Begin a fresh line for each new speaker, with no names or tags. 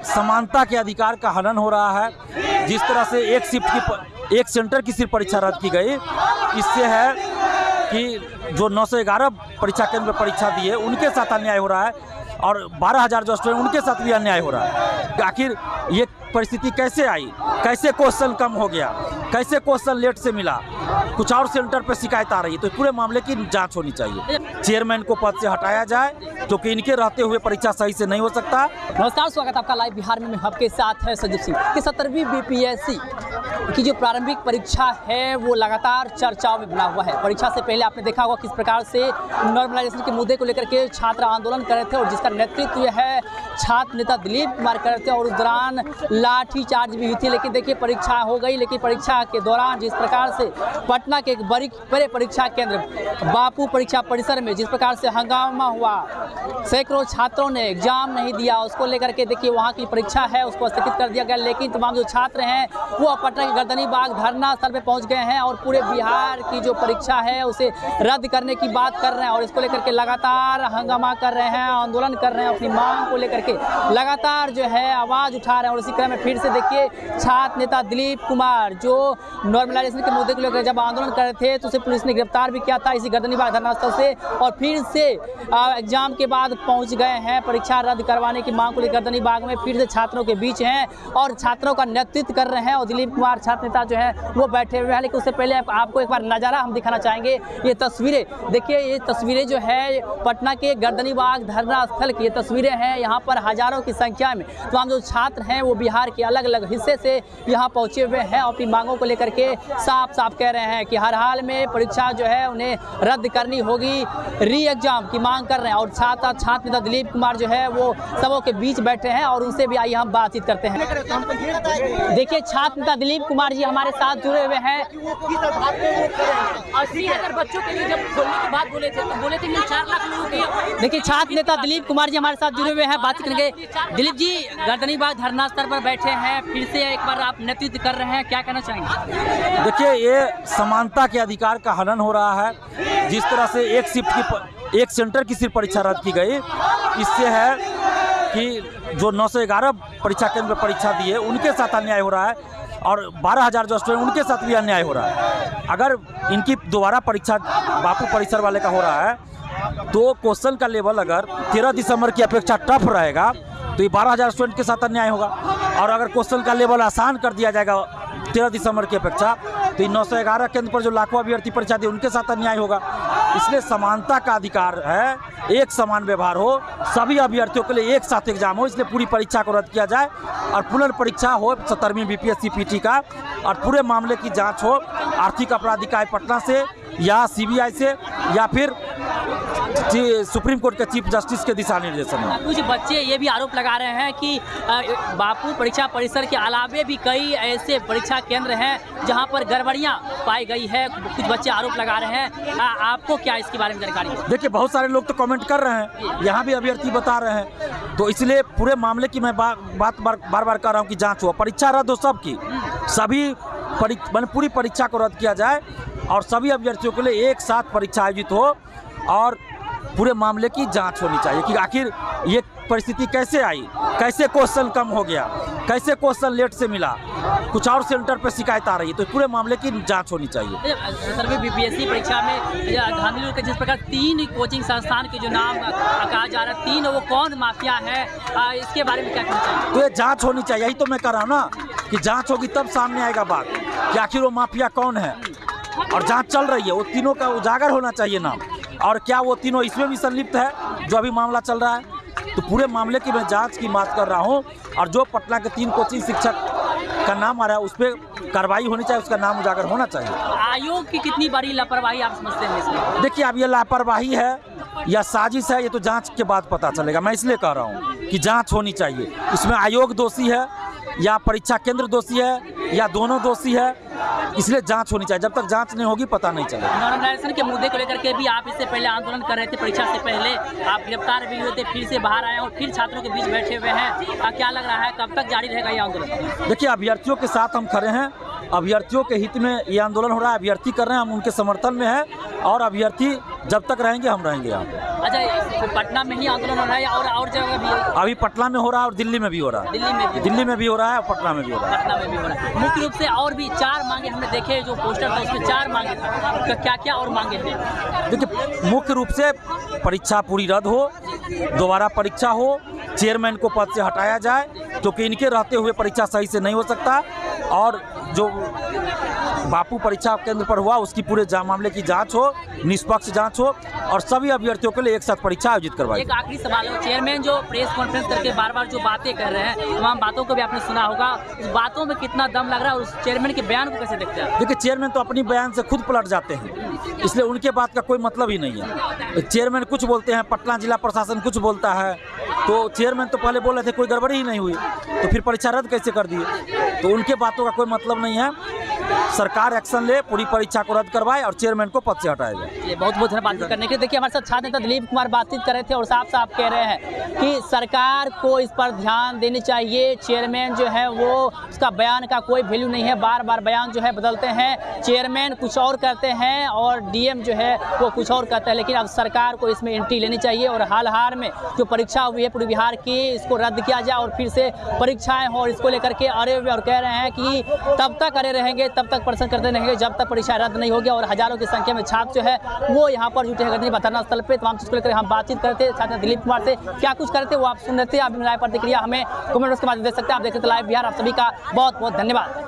समानता के अधिकार का हनन हो रहा है। जिस तरह से एक सेंटर की सिर्फ परीक्षा रद्द की गई, इससे है कि जो 911 परीक्षा केंद्र में परीक्षा दिए उनके साथ अन्याय हो रहा है और 12,000 जो स्टूडेंट उनके साथ भी अन्याय हो रहा है। आखिर ये परिस्थिति कैसे आई, कैसे क्वेश्चन कम हो गया, कैसे क्वेश्चन लेट से मिला, कुछ और सेंटर पर शिकायत आ रही है, तो पूरे मामले की जांच होनी चाहिए। चेयरमैन को पद से हटाया जाए, क्योंकि इनके रहते हुए परीक्षा सही से नहीं हो सकता।
नमस्कार, स्वागत आपका लाइव बिहार में आपके साथ है संदीप सिंह। कि 17वीं बीपीएससी की जो प्रारंभिक परीक्षा है वो लगातार चर्चाओं में बना हुआ है। परीक्षा से पहले आपने देखा होगा किस प्रकार से नॉर्मलाइजेशन के मुद्दे को लेकर के छात्र आंदोलन कर रहे थे और जिसका नेतृत्व है छात्र नेता दिलीप कुमार कर रहे थे और उस दौरान लाठीचार्ज भी हुई थी। लेकिन देखिए परीक्षा हो गई, लेकिन परीक्षा के दौरान जिस प्रकार से पटना के एक बड़े परीक्षा केंद्र बापू परीक्षा परिसर में जिस प्रकार से हंगामा हुआ, सैकड़ों छात्रों ने एग्जाम नहीं दिया, उसको लेकर के देखिए वहाँ की परीक्षा है उसको स्थगित कर दिया गया। लेकिन तमाम जो छात्र हैं वो पटना के गर्दनी बाग धरना स्थल पे पहुँच गए हैं और पूरे बिहार की जो परीक्षा है उसे रद्द करने की बात कर रहे हैं और इसको लेकर के लगातार हंगामा कर रहे हैं, आंदोलन कर रहे हैं, अपनी मांग को लेकर के लगातार जो है आवाज़ उठा रहे हैं। और इसी क्रम में फिर से देखिए छात्र नेता दिलीप कुमार जो नॉर्मलाइजेशन के मुद्दे को लेकर जब आंदोलन कर रहे थे तो उसे पुलिस ने गिरफ्तार भी किया था इसी गर्दनी बाग धरना स्थल से और फिर से एग्जाम के बाद पहुंच गए हैं परीक्षा रद्द करवाने की मांग को लेकर गर्दनी बाग में फिर से छात्रों के बीच हैं और छात्रों का नेतृत्व कर रहे हैं और दिलीप कुमार छात्र नेता जो है वो बैठे हुए हैं। लेकिन उससे पहले आपको एक बार नज़ारा हम दिखाना चाहेंगे। ये तस्वीरें देखिए, ये तस्वीरें जो है पटना के गर्दनी बाग धरना स्थल की ये तस्वीरें हैं। यहाँ पर हजारों की संख्या में तमाम जो छात्र हैं वो बिहार के अलग अलग हिस्से से यहाँ पहुँचे हुए हैं और अपनी मांगों को लेकर के साफ साफ कह रहे हैं कि हर हाल में परीक्षा जो है उन्हें रद्द करनी होगी, री एग्जाम की मांग कर रहे हैं। और छात्र नेता दिलीप कुमार जो है वो सबों के बीच बैठे हैं और उनसे भी आइए हम बातचीत करते हैं। देखिए छात्र नेता दिलीप कुमार जी हमारे साथ जुड़े हुए हैं।
80,000 बच्चों के लिए जब खोलने की बात बोले थे तो बोले थे कि 4 लाख लोगों की।
देखिए छात्र नेता दिलीप कुमार जी हमारे साथ जुड़े हुए हैं, बातचीत करेंगे। दिलीप जी गर्दनी बाग धरना स्थल पर बैठे हैं, फिर से एक बार आप नेतृत्व कर रहे हैं, क्या कहना चाहेंगे?
देखिए ये समानता के अधिकार का हनन हो रहा है। जिस तरह से एक सेंटर की सिर्फ परीक्षा रद्द की गई, इससे है कि जो 911 परीक्षा केंद्र में परीक्षा दिए उनके साथ अन्याय हो रहा है और 12,000 जो स्टूडेंट उनके साथ भी अन्याय हो रहा है। अगर इनकी दोबारा परीक्षा बापू परिसर वाले का हो रहा है तो क्वेश्चन का लेवल अगर 13 दिसंबर की अपेक्षा टफ रहेगा तो ये 12,000 स्टूडेंट के साथ अन्याय होगा और अगर क्वेश्चन का लेवल आसान कर दिया जाएगा 13 दिसंबर की अपेक्षा तो 911 केंद्र पर जो लाखों अभ्यर्थी परीक्षा दिए उनके साथ अन्याय होगा। इसलिए समानता का अधिकार है, एक समान व्यवहार हो, सभी अभ्यर्थियों के लिए एक साथ एग्जाम हो, इसलिए पूरी परीक्षा को रद्द किया जाए और पुनर्परीक्षा हो 17वीं बीपीएससी पीटी का और पूरे मामले की जांच हो आर्थिक अपराध इकाई पटना से या सीबीआई से या फिर सुप्रीम कोर्ट के चीफ जस्टिस के दिशा निर्देशन में।
कुछ बच्चे ये भी आरोप लगा रहे हैं कि बापू परीक्षा परिसर के अलावे भी कई ऐसे परीक्षा केंद्र हैं जहां पर गड़बड़ियां पाई गई है, कुछ बच्चे आरोप लगा रहे हैं। आपको क्या इसके बारे में जानकारी है?
देखिए बहुत सारे लोग तो कमेंट कर रहे हैं, यहाँ भी अभ्यर्थी बता रहे हैं, तो इसलिए पूरे मामले की मैं बार बार कर रहा हूँ कि जाँच हो, परीक्षा रद्द हो सबकी, सभी पूरी परीक्षा को रद्द किया जाए और सभी अभ्यर्थियों के लिए एक साथ परीक्षा आयोजित हो और पूरे मामले की जांच होनी चाहिए कि आखिर ये परिस्थिति कैसे आई, कैसे क्वेश्चन कम हो गया, कैसे क्वेश्चन लेट से मिला, कुछ और सेंटर पर शिकायत आ रही है, तो पूरे मामले की जांच होनी चाहिए।
17वीं बीपीएससी परीक्षा में धांधली के जिस प्रकार 3 कोचिंग संस्थान के जो नाम कहा जा रहा है, 3 वो कौन माफिया है, इसके बारे में क्या कहना चाहिए?
तो ये जाँच होनी चाहिए, यही तो मैं कह रहा हूँ ना कि जाँच होगी तब सामने आएगा बात कि आखिर वो माफिया कौन है और जाँच चल रही है, वो तीनों का उजागर होना चाहिए नाम और क्या वो तीनों इसमें भी संलिप्त है जो अभी मामला चल रहा है। तो पूरे मामले की मैं जांच की बात कर रहा हूं और जो पटना के 3 कोचिंग शिक्षक का नाम आ रहा है उस पर कार्रवाई होनी चाहिए, उसका नाम उजागर होना चाहिए।
आयोग की कितनी बड़ी लापरवाही आप समझते हैं इसमें?
देखिए अब ये लापरवाही है या साजिश है ये तो जांच के बाद पता चलेगा। मैं इसलिए कह रहा हूँ कि जांच होनी चाहिए, इसमें आयोग दोषी है या परीक्षा केंद्र दोषी है या दोनों दोषी है, इसलिए जांच होनी चाहिए। जब तक जांच नहीं होगी पता नहीं चलेगा।
नॉर्मलाइजेशन के मुद्दे को लेकर के भी आप इससे पहले आंदोलन कर रहे थे, परीक्षा से पहले आप गिरफ्तार भी हुए थे, फिर से बाहर आए और फिर छात्रों के बीच बैठे हुए हैं, क्या लग रहा है कब तक जारी रहेगा ये आंदोलन?
देखिए अभ्यर्थियों के साथ हम खड़े हैं, अभ्यर्थियों के हित में ये आंदोलन हो रहा है, अभ्यर्थी कर रहे हैं, हम उनके समर्थन में हैं और अभ्यर्थी जब तक रहेंगे हम रहेंगे यहाँ पे।
अच्छा तो पटना में ही आंदोलन हो रहा है और जगह भी है?
अभी पटना में हो रहा है और दिल्ली में भी हो रहा है। दिल्ली में भी हो रहा है और पटना में भी हो रहा है।
पटना में भी हो रहा है। मुख्य रूप से और भी 4 मांगे हमने देखे, जो पोस्टर था उसमें 4 मांगे था, तो क्या क्या और मांगे हैं?
देखिए, मुख्य रूप से परीक्षा पूरी रद्द हो, दोबारा परीक्षा हो, चेयरमैन को पद से हटाया जाए, क्योंकि इनके रहते हुए परीक्षा सही से नहीं हो सकता, और जो बापू परीक्षा केंद्र पर हुआ उसकी पूरे मामले की जांच हो, निष्पक्ष जांच हो, और सभी अभ्यर्थियों के लिए एक साथ परीक्षा आयोजित करवाई।
एक आखिरी सवाल है, चेयरमैन जो प्रेस कॉन्फ्रेंस करके बार बार जो बातें कर रहे हैं, तमाम बातों को भी आपने सुना होगा, उस बातों में कितना दम लग रहा है और उस चेयरमैन के बयान को कैसे देखते हैं?
देखिए, चेयरमैन तो अपनी बयान से खुद पलट जाते हैं, इसलिए उनके बात का कोई मतलब ही नहीं है। चेयरमैन कुछ बोलते हैं, पटना जिला प्रशासन कुछ बोलता है, तो चेयरमैन तो पहले बोल रहे थे कोई गड़बड़ी ही नहीं हुई, तो फिर परीक्षा रद्द कैसे कर दिए? तो उनके बातों का कोई मतलब नहीं है। सरकार एक्शन ले, पूरी परीक्षा को रद्द करवाए और चेयरमैन को पद से हटाया जाए।
ये बहुत बहुत धन्यवाद बातचीत करने के लिए। देखिए, हमारे साथ छात्र नेता दिलीप कुमार बातचीत कर रहे थे और साफ साफ कह रहे हैं कि सरकार को इस पर ध्यान देनी चाहिए। चेयरमैन जो है वो, उसका बयान का कोई वैल्यू नहीं है, बार बार बयान जो है बदलते हैं, चेयरमैन कुछ और करते हैं और डीएम जो है वो कुछ और करता है, लेकिन अब सरकार को इसमें एंट्री लेनी चाहिए और हाल में जो परीक्षा हुई है पूरे बिहार की, इसको रद्द किया जाए और फिर से परीक्षाएं हो, और इसको लेकर के अरे और कह रहे हैं कि तब तक अरे रहेंगे, तब तक प्रश्न करते रहेंगे जब तक परीक्षा रद्द नहीं होगी, और हजारों की संख्या में छात्र जो है वो यहाँ पर जुटे हैं धरना स्थल पे। तमाम चीज़ को लेकर हम बातचीत करते छात्र दिलीप कुमार से, क्या कुछ करते वो आप सुन रहे थे। आप राय प्रतिक्रिया हमें कमेंट बॉक्स के माध्यम से दे सकते हैं। आप देख रहे थे लाइव बिहार। आप सभी का बहुत बहुत धन्यवाद।